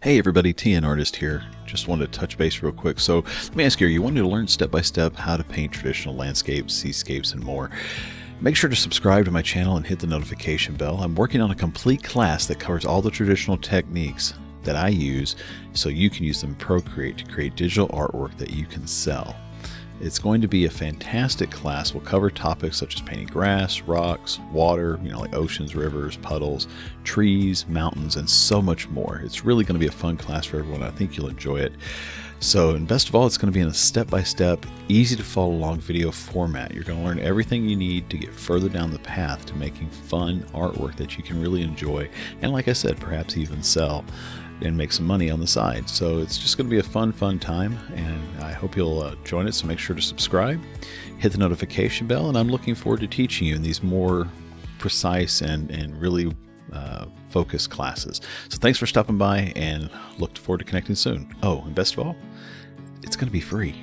Hey everybody, TN Artist here. Just wanted to touch base real quick. So let me ask you wanted to learn step-by-step how to paint traditional landscapes, seascapes, and more. Make sure to subscribe to my channel and hit the notification bell. I'm working on a complete class that covers all the traditional techniques that I use so you can use them in Procreate to create digital artwork that you can sell. It's going to be a fantastic class. We'll cover topics such as painting grass, rocks, water, like oceans, rivers, puddles, trees, mountains, and so much more. It's really going to be a fun class for everyone. I think you'll enjoy it. So, and best of all, it's going to be in a step-by-step, easy to follow along video format. You're going to learn everything you need to get further down the path to making fun artwork that you can really enjoy. And like I said, perhaps even sell and make some money on the side. So it's just going to be a fun time, and I hope you'll join it. So make sure to subscribe, hit the notification bell, and I'm looking forward to teaching you in these more precise and really focused classes. So thanks for stopping by, and look forward to connecting soon. Oh, and best of all, it's going to be free.